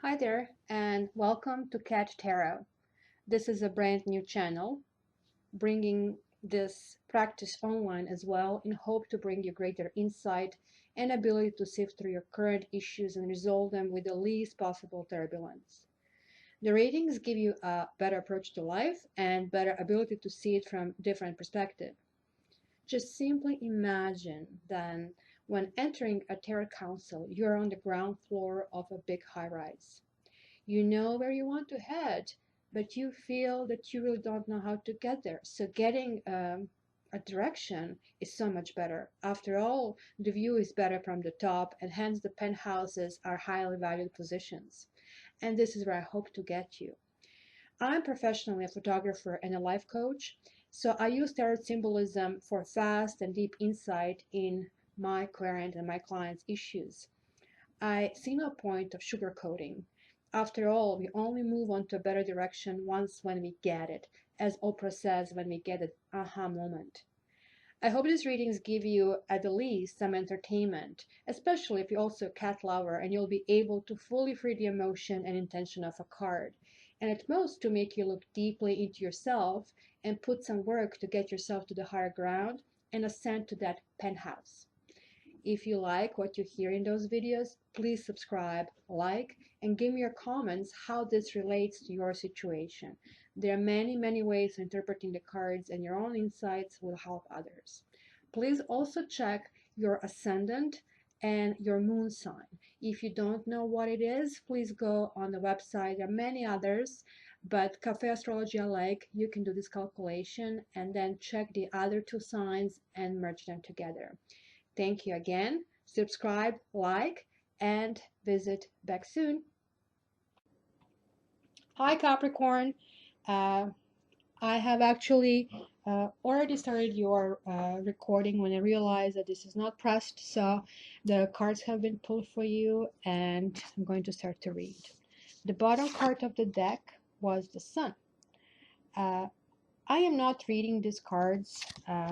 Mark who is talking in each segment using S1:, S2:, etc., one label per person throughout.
S1: Hi there, and welcome to Catch Tarot. This is a brand new channel, bringing this practice online as well in hope to bring you greater insight and ability to sift through your current issues and resolve them with the least possible turbulence. The readings give you a better approach to life and better ability to see it from different perspective. Just simply imagine then when entering a tarot council, you're on the ground floor of a big high-rise. You know where you want to head, but you feel that you really don't know how to get there. So getting a direction is so much better. After all, the view is better from the top, and hence the penthouses are highly valued positions. And this is where I hope to get you. I'm professionally a photographer and a life coach, so I use tarot symbolism for fast and deep insight in my client and my clients' issues. I see no point of sugarcoating. After all, we only move on to a better direction once when we get it, as Oprah says, when we get an aha moment. I hope these readings give you at the least some entertainment, especially if you're also a cat lover and you'll be able to fully free the emotion and intention of a card, and at most to make you look deeply into yourself and put some work to get yourself to the higher ground and ascend to that penthouse. If you like what you hear in those videos, please subscribe, like, and give me your comments how this relates to your situation. There are many ways of interpreting the cards, and your own insights will help others. Please also check your ascendant and your moon sign. If you don't know what it is, please go on the website. There are many others, but Cafe Astrology I like, you can do this calculation and then check the other two signs and merge them together. Thank you again. Subscribe, like, and visit back soon. Hi, Capricorn. Uh, I have actually already started your recording when I realized that this is not pressed, so the cards have been pulled for you, and I'm going to start to read. The bottom card of the deck was the Sun. I am not reading these cards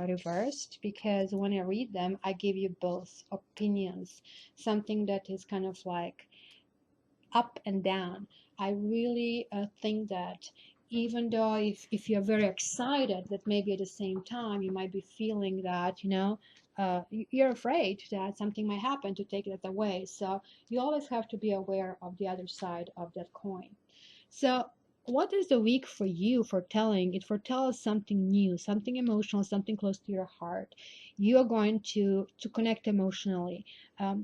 S1: reversed because when I read them, I give you both opinions, something that is kind of like up and down. I really think that even though if you're very excited, that maybe at the same time you might be feeling that, you're afraid that something might happen to take that away. So you always have to be aware of the other side of that coin. So what is the week for you foretelling? It foretells something new, something emotional, something close to your heart. You are going to connect emotionally.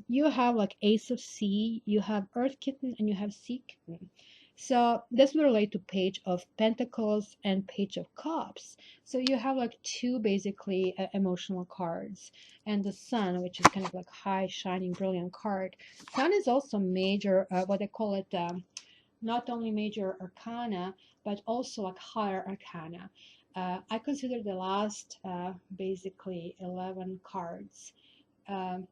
S1: You have like Ace of Sea, you have Earth Kitten, and you have Sea Kitten. So this will relate to Page of Pentacles and Page of Cups. So you have like two basically emotional cards, and the Sun, which is kind of like high, shining, brilliant card. Sun is also major, what they call it. Not only major arcana, but also like higher arcana. I consider the last basically 11 cards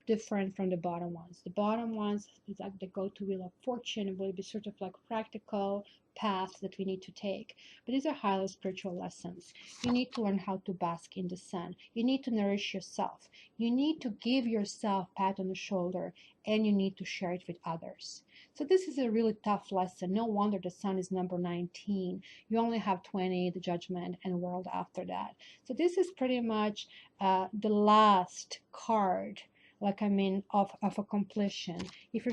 S1: different from the bottom ones. The bottom ones is like the go-to wheel of fortune. It will be sort of like practical paths that we need to take. But these are highly spiritual lessons. You need to learn how to bask in the sun. You need to nourish yourself. You need to give yourself a pat on the shoulder, and you need to share it with others. So this is a really tough lesson. No wonder the sun is number 19. You only have 20, the judgment, and world after that. So this is pretty much the last card, like of a completion. If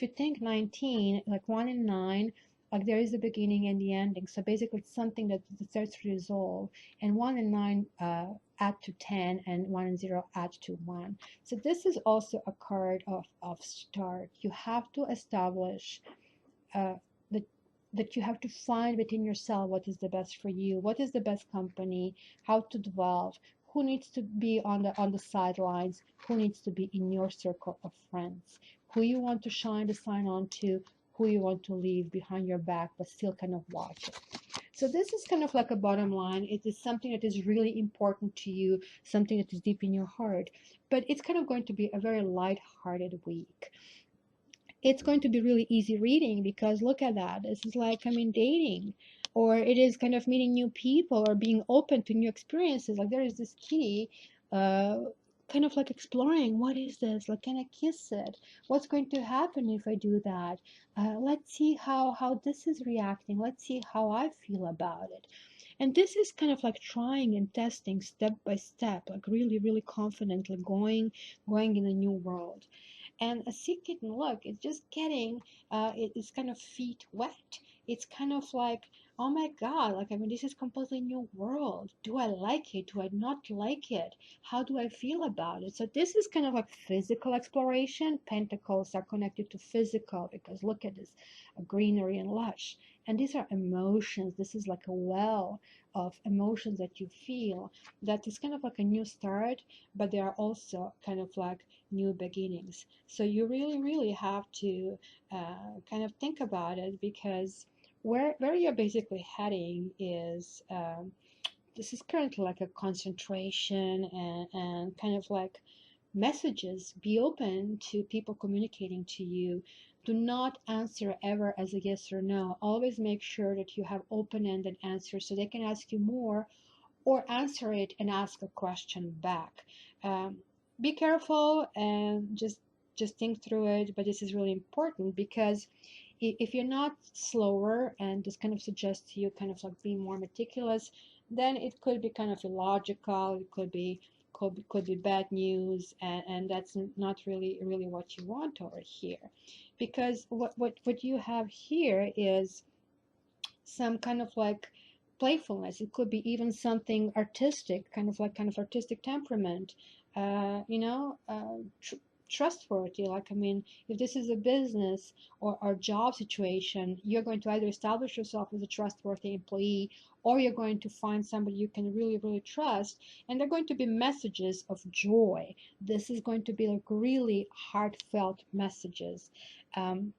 S1: you think 19, like 1 and 9, like there is the beginning and the ending. So basically it's something that starts to resolve, and 1 and 9 add to 10, and 1 and 0 add to 1. So this is also a card of start. You have to establish uh, that you have to find within yourself what is the best for you, what is the best company, how to develop, who needs to be on the sidelines, who needs to be in your circle of friends, who you want to shine the sign on to, who you want to leave behind your back but still kind of watch it. So this is kind of like a bottom line. It is something that is really important to you, something that is deep in your heart, but it's kind of going to be a very light-hearted week. It's going to be really easy reading because look at that. This is like, dating, or it is kind of meeting new people or being open to new experiences. Like there is this kitty kind of like exploring, what is this? Like, can I kiss it? What's going to happen if I do that? Let's see how this is reacting. Let's see how I feel about it. And this is kind of like trying and testing step by step, like really, really confidently going in a new world. And a sea kitten, look, it's just getting, it's kind of feet wet. It's kind of like, oh my God, like, I mean, this is completely new world. Do I like it? Do I not like it? How do I feel about it? So this is kind of like physical exploration. Pentacles are connected to physical because look at this, greenery and lush. And these are emotions. This is like a well of emotions that you feel, that is kind of like a new start, but they are also kind of like new beginnings. So you really, really have to kind of think about it, because where you're basically heading is, this is currently like a concentration and kind of like messages. Be open to people communicating to you. Do not answer ever as a yes or no. Always make sure that you have open-ended answers so they can ask you more, or answer it and ask a question back. Um, be careful and just think through it. But this is really important, because if you're not slower, and this kind of suggests to you kind of like being more meticulous, then it could be kind of illogical. It could be bad news, and that's not really what you want over here. Because what you have here is some kind of like playfulness. It could be even something artistic, kind of artistic temperament, you know, trustworthy. Like, I mean, if this is a business or job situation, you're going to either establish yourself as a trustworthy employee, or you're going to find somebody you can really, really trust, and they're going to be messages of joy. This is going to be like really heartfelt messages. Um,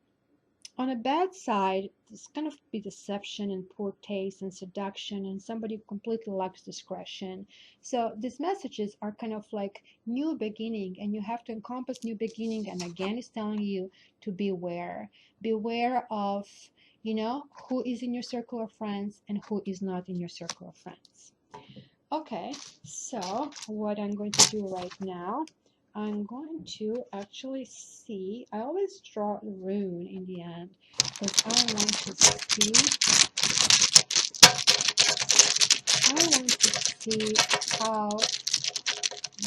S1: on a bad side, this kind of be deception and poor taste and seduction, and somebody who completely lacks discretion. So these messages are kind of like new beginning, and you have to encompass new beginning. And again, it's telling you to beware. Beware of, you know, who is in your circle of friends and who is not in your circle of friends. Okay, so what I'm going to do right now, I'm going to actually see, I always draw a rune in the end, because I want to see how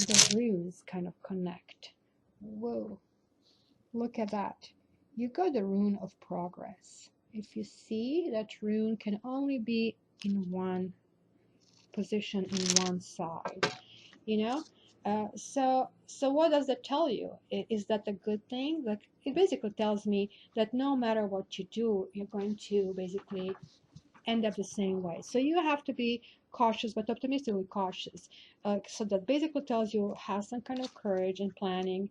S1: the runes kind of connect. Whoa, look at that. You got the rune of progress. If you see, that rune can only be in one position, in one side. You know, so what does that tell you? Is that a good thing? Like, it basically tells me that no matter what you do, you're going to basically end up the same way. So you have to be cautious, but optimistically cautious. So that basically tells you have some kind of courage and planning,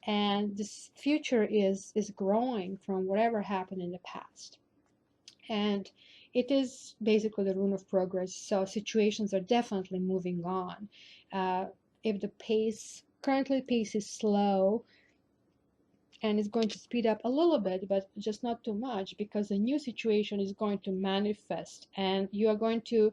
S1: and this future is growing from whatever happened in the past. And it is basically the rune of progress. So situations are definitely moving on. If the pace is slow, and it's going to speed up a little bit, but just not too much, because a new situation is going to manifest, and you are going to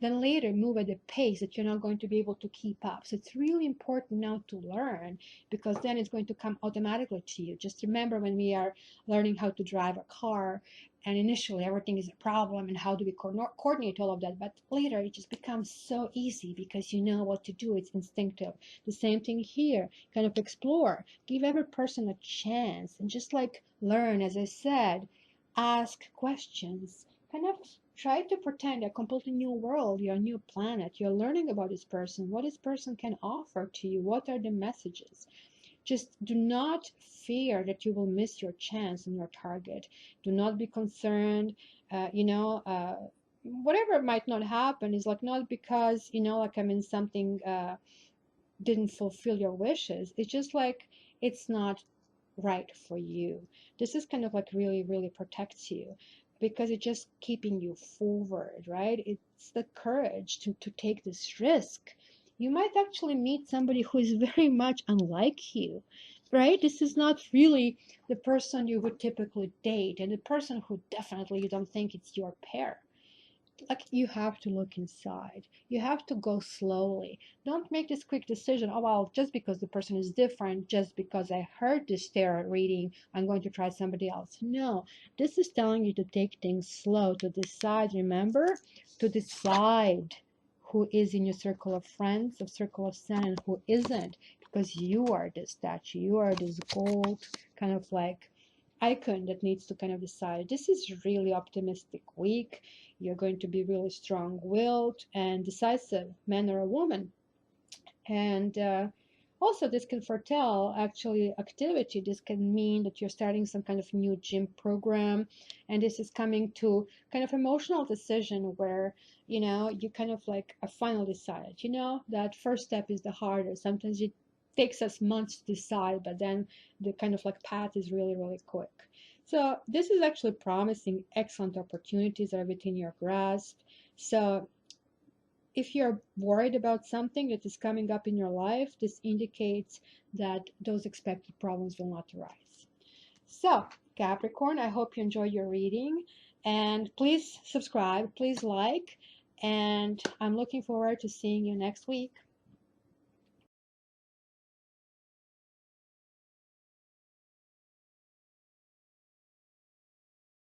S1: then later move at a pace that you're not going to be able to keep up. So it's really important now to learn, because then it's going to come automatically to you. Just remember, when we are learning how to drive a car, and initially everything is a problem, and how do we coordinate all of that, but later it just becomes so easy because you know what to do. It's instinctive. The same thing here. Kind of explore, give every person a chance, and just like learn, as I said, ask questions, kind of try to pretend a completely new world, your new planet. You're learning about this person, what this person can offer to you, what are the messages. Just do not fear that you will miss your chance and your target. Do not be concerned. Whatever might not happen is like not because, like, I mean, something didn't fulfill your wishes. It's just like it's not right for you. This is kind of like really, really protects you, because it's just keeping you forward, right? It's the courage to take this risk. You might actually meet somebody who is very much unlike you, right? This is not really the person you would typically date, and the person who definitely you don't think it's your pair. like you have to look inside. You have to go slowly. Don't make this quick decision. Oh, well, just because the person is different, just because I heard this tarot reading, I'm going to try somebody else. No, this is telling you to take things slow, to decide. Remember, to decide who is in your circle of friends, of circle of sun, and who isn't, because you are this statue. You are this gold kind of like icon that needs to kind of decide. This is really optimistic week. You're going to be really strong-willed and decisive, man or a woman. And also, this can foretell actually activity. This can mean that you're starting some kind of new gym program, and this is coming to kind of emotional decision where you kind of like a final decide. That first step is the hardest. Sometimes it takes us months to decide, but then the kind of like path is really, really quick. So this is actually promising excellent opportunities that are within your grasp. So if you're worried about something that is coming up in your life, this indicates that those expected problems will not arise. So, Capricorn, I hope you enjoyed your reading. And please subscribe, please like, and I'm looking forward to seeing you next week.